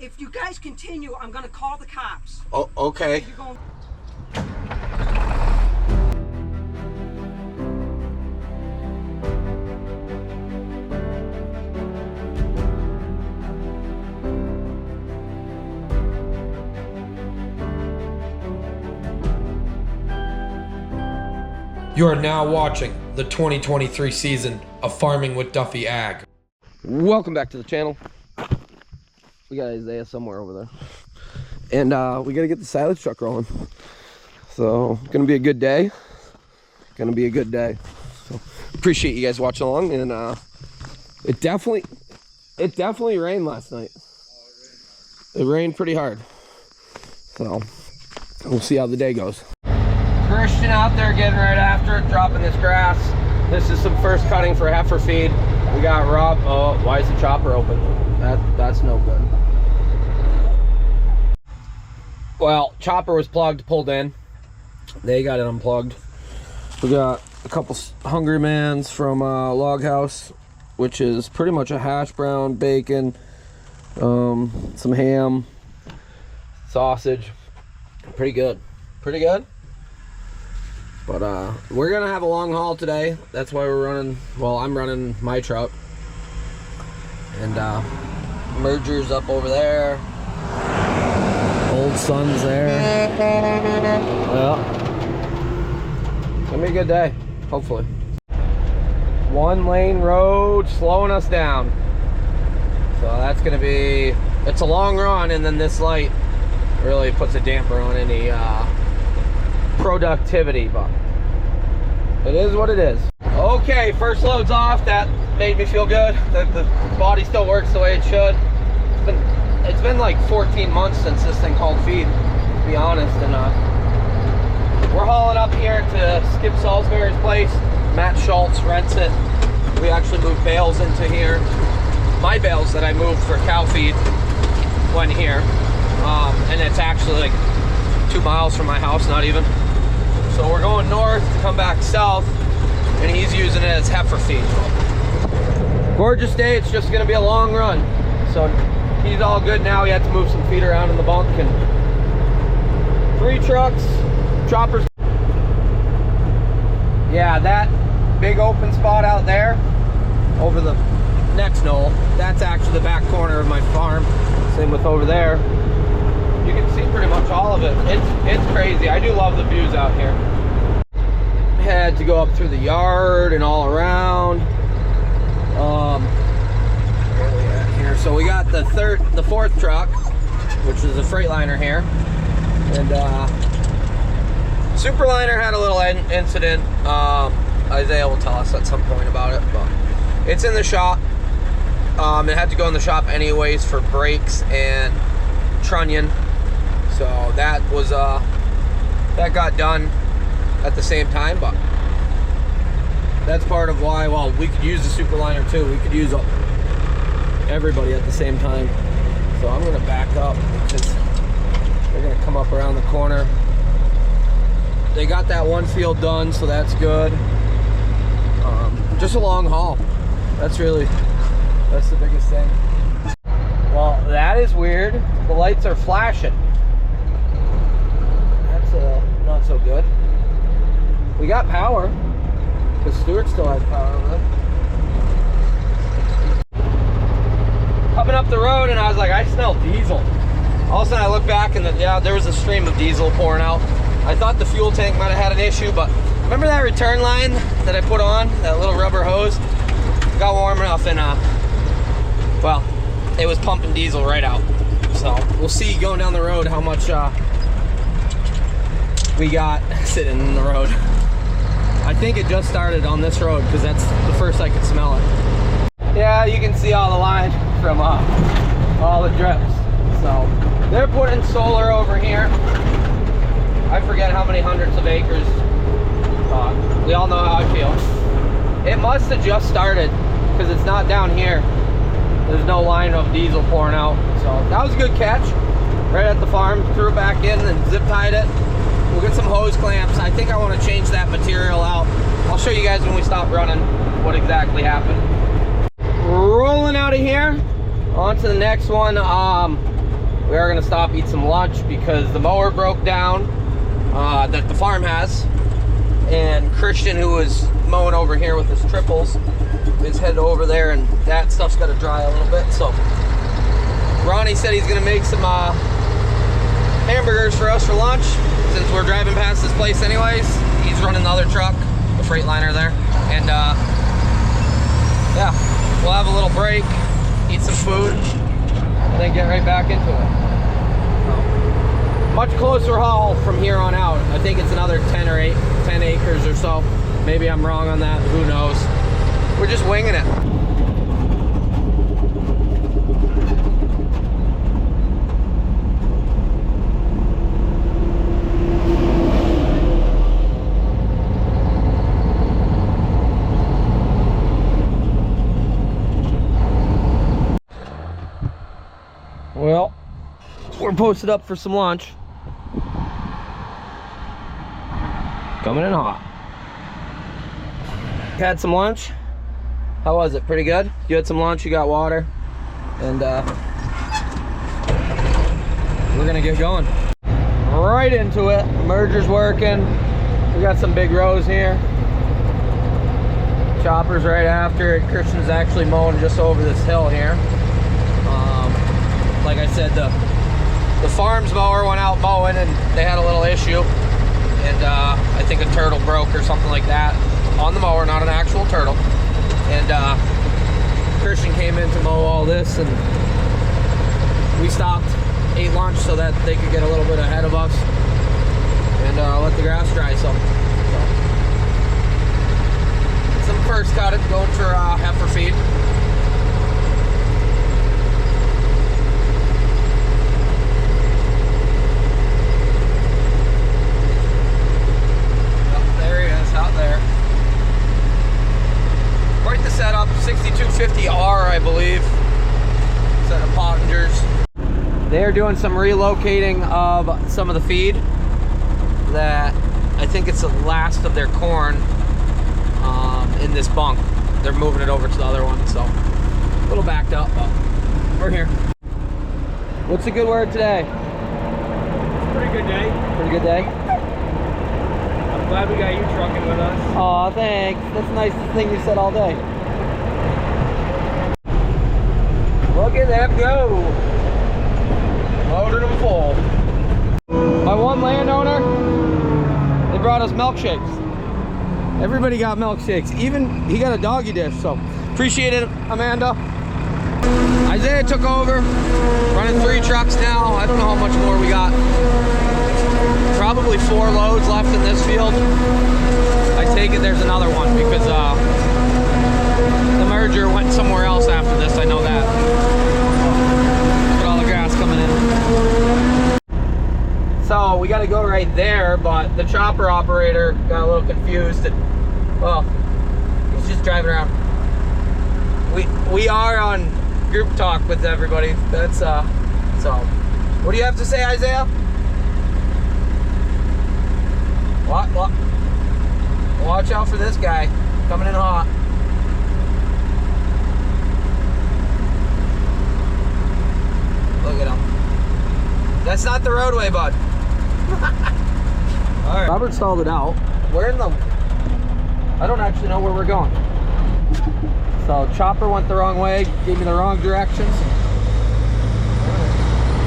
If you guys continue, I'm gonna call the cops. Oh, okay. You're going... You are now watching the 2023 season of Farming with Duffy Ag. Welcome back to the channel. We got Isaiah somewhere over there. And we gotta get the silage truck rolling. So, gonna be a good day. Gonna be a good day. So, appreciate you guys watching along. And it definitely rained last night. It rained pretty hard. So, we'll see how the day goes. Christian out there getting right after it, dropping this grass. This is some first cutting for heifer feed. We got Rob. Oh, why is the chopper open? That's no good. Well, chopper was plugged, pulled in. They got it unplugged. We got a couple Hungry Mans from Log House, which is pretty much a hash brown, bacon, some ham, sausage. Pretty good. Pretty good. But we're gonna have a long haul today. That's why we're running, well, I'm running my truck. And Merger's up over there. Old Son's there. Well, it's gonna be a good day, hopefully. One lane road slowing us down. So that's gonna be, it's a long run, and then this light really puts a damper on any productivity, but it is what it is. Okay, first load's off. That made me feel good. The body still works the way it should. It's been like 14 months since this thing called feed, to be honest. And we're hauling up here to Skip Salisbury's place. Matt Schultz rents it. We actually moved bales into here. My bales that I moved for cow feed went here, and it's actually like 2 miles from my house, not even. So we're going north to come back south, and he's using it as heifer feed. Gorgeous day. It's just gonna be a long run. So he's all good now. He had to move some feed around in the bunk, and 3 trucks, choppers. Yeah, that big open spot out there over the next knoll, that's actually the back corner of my farm. Same with over there. You can see pretty much all of it. It's crazy. I do love the views out here. Had to go up through the yard and all around. Where are we at here? So we got the 4th truck, which is a Freightliner here, and Superliner had a little incident. Isaiah will tell us at some point about it, but it's in the shop. It had to go in the shop anyways for brakes and trunnion. So that was that got done at the same time, but that's part of why, well, we could use the Superliner too. We could use everybody at the same time. So I'm gonna back up because they're gonna come up around the corner. They got that one field done, so that's good. Just a long haul. That's the biggest thing. Well, that is weird. The lights are flashing. Not so good. We got power, because Stuart still has power over there. Coming up the road, and I was like, I smell diesel. All of a sudden I look back, and there was a stream of diesel pouring out. I thought the fuel tank might have had an issue, but remember that return line that I put on, that little rubber hose? It got warm enough, and well, it was pumping diesel right out. So we'll see going down the road how much we got sitting in the road. I think it just started on this road because that's the first I could smell it. Yeah, you can see all the line from all the drips. So they're putting solar over here. I forget how many hundreds of acres. We all know how I feel. It must have just started because it's not down here. There's no line of diesel pouring out. So that was a good catch. Right at the farm, threw it back in and zip tied it. We'll get some hose clamps. I think I want to change that material out. I'll show you guys when we stop running what exactly happened. Rolling out of here, on to the next one. we are gonna stop, eat some lunch, because the mower broke down that the farm has. And Christian, who was mowing over here with his triples, is headed over there, and that stuff's got to dry a little bit. So Ronnie said he's gonna make some hamburgers for us for lunch, since we're driving past this place anyways. He's running the other truck, the Freightliner there, and yeah, we'll have a little break, eat some food, and then get right back into it. Much closer haul from here on out. I think it's another 10 acres or so. Maybe I'm wrong on that, who knows. We're just winging it. Well, we're posted up for some lunch. Coming in hot. Had some lunch. How was it? Pretty good? You had some lunch, you got water, and we're gonna get going. Right into it. The merger's working. We got some big rows here. Chopper's right after it. Christian's actually mowing just over this hill here. Like I said, the farm's mower went out mowing and they had a little issue, and I think a turtle broke or something like that on the mower, not an actual turtle. And Christian came in to mow all this, and we stopped, ate lunch so that they could get a little bit ahead of us, and let the grass dry some. So, some first cut it, going for heifer feed. Out there. Quite the setup, 6250R, I believe. Set of Pottingers. They're doing some relocating of some of the feed that I think it's the last of their corn in this bunk. They're moving it over to the other one, so a little backed up, but we're here. What's a good word today? Pretty good day. Pretty good day. Glad we got you trucking with us. Aw, thanks. That's the nicest thing you said all day. Look at them go. Loaded them full. My one landowner, they brought us milkshakes. Everybody got milkshakes. Even he got a doggy dish, so appreciate it, Amanda. Isaiah took over, running 3 trucks now. I don't know how much more we got. Probably 4 loads left in this field. I take it there's another one because the merger went somewhere else after this. I know that. Look at all the grass coming in. So we got to go right there, but the chopper operator got a little confused. And, well, he's just driving around. We are on group talk with everybody. That's so. What do you have to say, Isaiah? What? Watch out for this guy coming in hot. Look at him. That's not the roadway, bud. All right. Robert stalled it out. We're in the... I don't actually know where we're going. So chopper went the wrong way, gave me the wrong directions.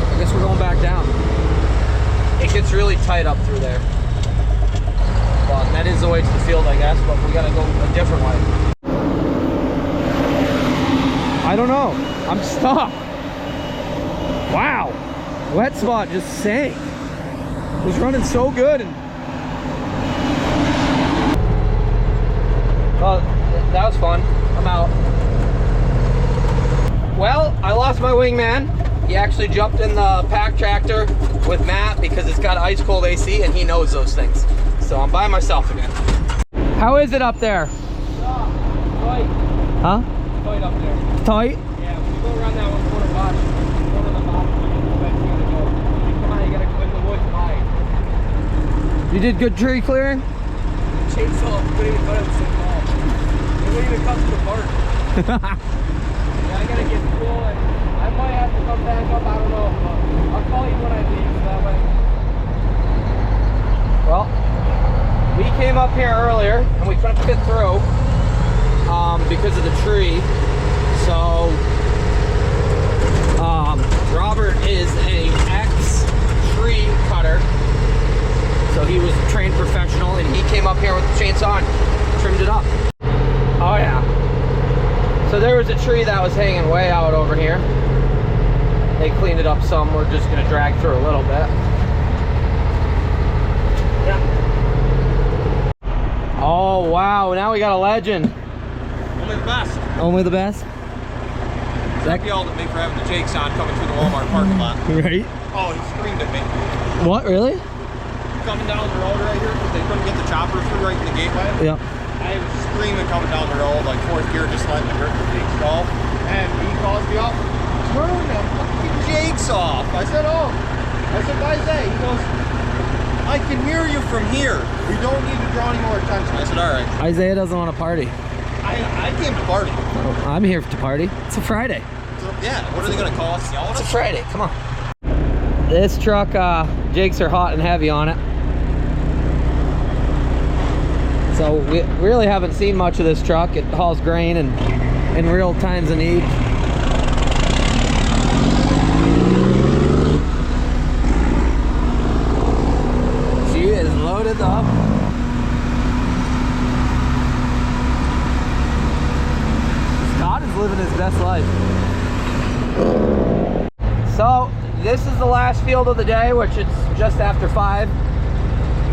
I guess we're going back down. It gets really tight up through there. Well, that is the way to the field, I guess, but we gotta go a different way. I don't know. I'm stuck. Wow. Wet spot just sank. It was running so good. And well, that was fun. I'm out. Well, I lost my wingman. He actually jumped in the pack tractor with Matt because it's got ice cold AC and he knows those things. So I'm by myself again. How is it up there? Tight. Huh? Tight up there. Tight? Yeah, when you go around that 1/4 watch, go to the bottom, you gotta go. Come on, you gotta go in the woods high. You did good tree clearing? Chainsaw, couldn't even cut it so small. It wouldn't even cut to the bark. Yeah, I gotta get fuel and I might have to come back up, I don't know. here earlier and we couldn't fit through because of the tree. So Robert is an ex-tree cutter. So he was a trained professional and he came up here with the chainsaw and trimmed it up. Oh yeah. So there was a tree that was hanging way out over here. They cleaned it up some. We're just gonna drag through a little bit. Yeah. Oh wow, now we got a legend. Only the best. Only the best? Zach yelled at me for having the Jakes on coming through the Walmart parking lot. Right? Oh, he screamed at me. What, really? Coming down the road right here because they couldn't get the chopper through right in the gateway. Yep. I was screaming coming down the road, like fourth gear, just letting the Jakes go. And he calls me up, turn the fucking Jakes off. I said, oh. I said, Isaiah. He goes, I can hear you from here. We don't need to draw any more attention. I said, all right. Isaiah doesn't want to party. I came to party. I'm here to party. It's a Friday. So, yeah, what are they going to call us? It's a Friday, come on. This truck, Jakes are hot and heavy on it. So we really haven't seen much of this truck. It hauls grain and in real times of need. She is loaded up. Scott is living his best life. So this is the last field of the day, which is just after 5.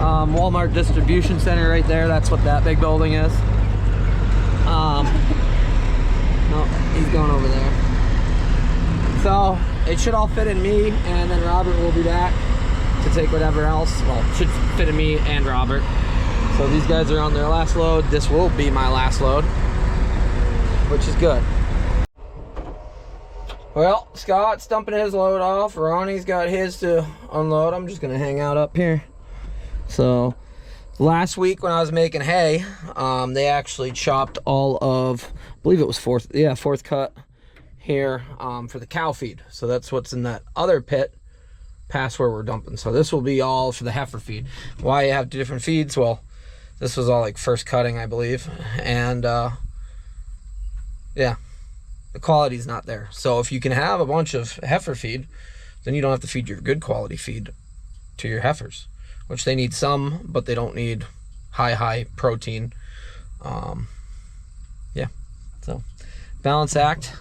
Walmart distribution center right there. That's what that big building is. No, he's going over there. So it should all fit in me, and then Robert will be back to take whatever else. Well, it should fit in me and Robert. So these guys are on their last load. This will be my last load, which is good. Well, Scott's dumping his load off. Ronnie's got his to unload. I'm just gonna hang out up here. So last week when I was making hay, they actually chopped all of, I believe it was fourth cut here for the cow feed. So that's what's in that other pit past where we're dumping. So this will be all for the heifer feed. Why you have 2 different feeds? Well, this was all like first cutting, I believe. And yeah, the quality's not there. So if you can have a bunch of heifer feed, then you don't have to feed your good quality feed to your heifers, which they need some, but they don't need high protein. Yeah, so balance act.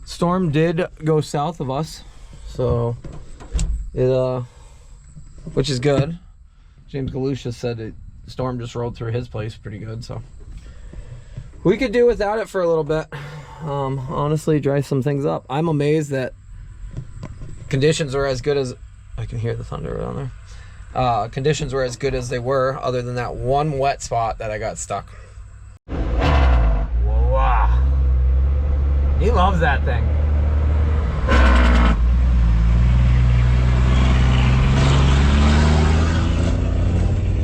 Storm did go south of us, so it which is good. James Galusha said the storm just rolled through his place pretty good, so we could do without it for a little bit. Honestly, dry some things up. I'm amazed that conditions were as good as, I can hear the thunder down there. Conditions were as good as they were, other than that one wet spot that I got stuck. Wow. He loves that thing.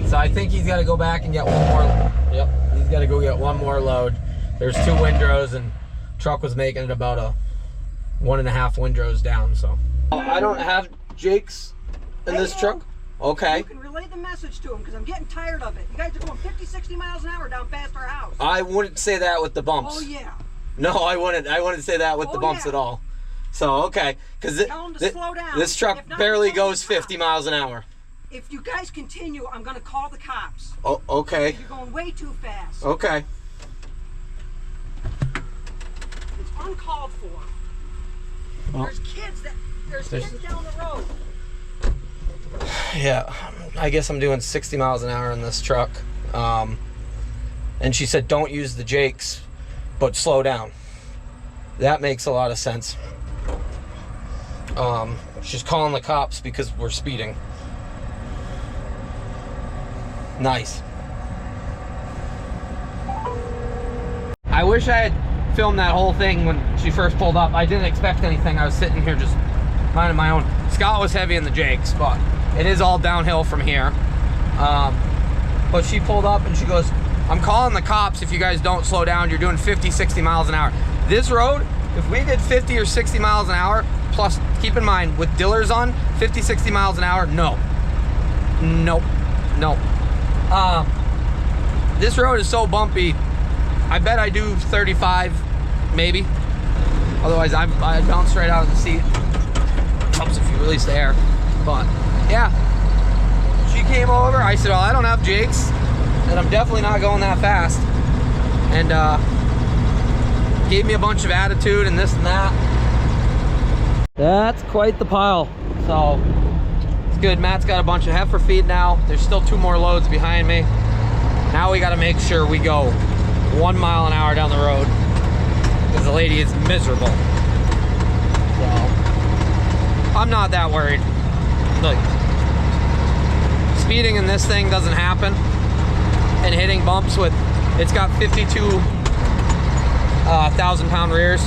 So I think he's got to go back and get one more. Yep, he's got to go get one more load. There's 2 windrows, and truck was making it about a 1.5 windrows down. So I don't have Jakes in this truck. Okay. You can relay the message to him because I'm getting tired of it. You guys are going 50, 60 miles an hour down past our house. I wouldn't say that with the bumps. Oh yeah. No, I wouldn't say that with the bumps at all. So okay, because slow down. This truck barely goes 50 miles an hour. If you guys continue, I'm gonna call the cops. Oh, okay. You're going way too fast. Okay. It's uncalled for. Well, There's kids down the road. Yeah, I guess I'm doing 60 miles an hour in this truck. And she said, don't use the Jakes, but slow down. That makes a lot of sense. She's calling the cops because we're speeding. Nice. I wish I had filmed that whole thing when she first pulled up. I didn't expect anything. I was sitting here just minding my own. Scott was heavy in the Jakes, but it is all downhill from here. But she pulled up and she goes, I'm calling the cops if you guys don't slow down. You're doing 50, 60 miles an hour. This road, if we did 50 or 60 miles an hour, plus keep in mind with dillers on, 50, 60 miles an hour, no. Nope. No. This road is so bumpy. I bet I do 35, maybe. Otherwise, I bounce right out of the seat. Helps if you release the air. But yeah, she came over. I said, well, I don't have Jakes, and I'm definitely not going that fast. And gave me a bunch of attitude and this and that. That's quite the pile. So it's good. Matt's got a bunch of heifer feed now. There's still 2 more loads behind me. Now we got to make sure we go 1 mile an hour down the road because the lady is miserable. So I'm not that worried. Like, speeding in this thing doesn't happen, and hitting bumps with, it's got 52 1,000-pound rears.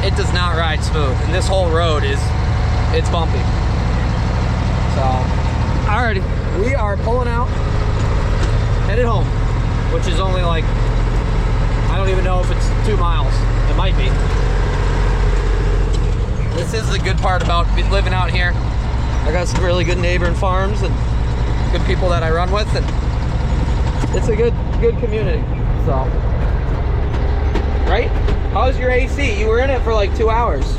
It does not ride smooth, and this whole road it's bumpy. So alrighty, we are pulling out, headed home, which is only like, I don't even know if it's 2 miles. It might be. This is the good part about living out here. I got some really good neighboring farms and good people that I run with, and it's a good community. So, right? How's your AC? You were in it for like 2 hours.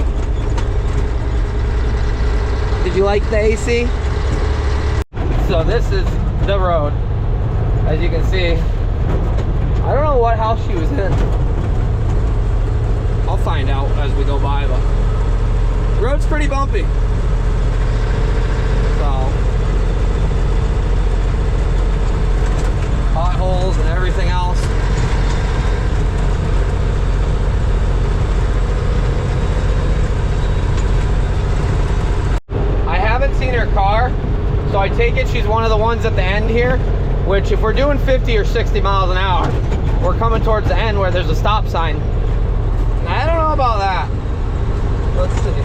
Did you like the AC? So this is the road. As you can see, I don't know what house she was in. I'll find out as we go by, but the road's pretty bumpy. So, potholes and everything else. I haven't seen her car, so I take it she's one of the ones at the end here, which if we're doing 50 or 60 miles an hour, we're coming towards the end where there's a stop sign. I don't know about that. Let's see.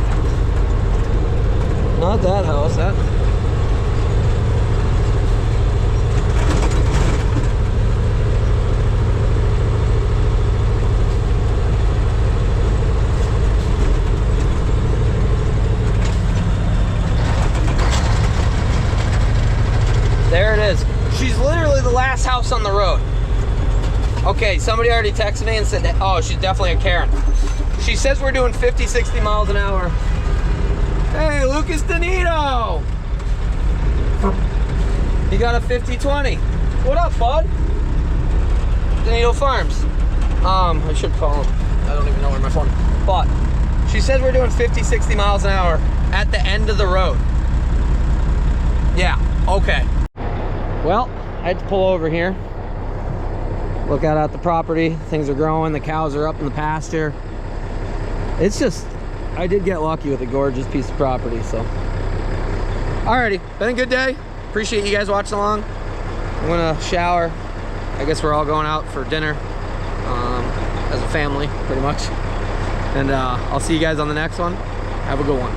Not that house, that. There it is. She's literally the last house on the road. Okay, somebody already texted me and said that, oh, she's definitely a Karen. She says we're doing 50, 60 miles an hour. Hey, Lucas Danito! You got a 50-20. What up, bud? Danito Farms. I should call him. I don't even know where my phone is. But she says we're doing 50, 60 miles an hour at the end of the road. Yeah, okay. Well, I had to pull over here. Look out at the property. Things are growing. The cows are up in the pasture. It's just, I did get lucky with a gorgeous piece of property, so. Alrighty, been a good day. Appreciate you guys watching along. I'm gonna shower. I guess we're all going out for dinner as a family, pretty much. And I'll see you guys on the next one. Have a good one.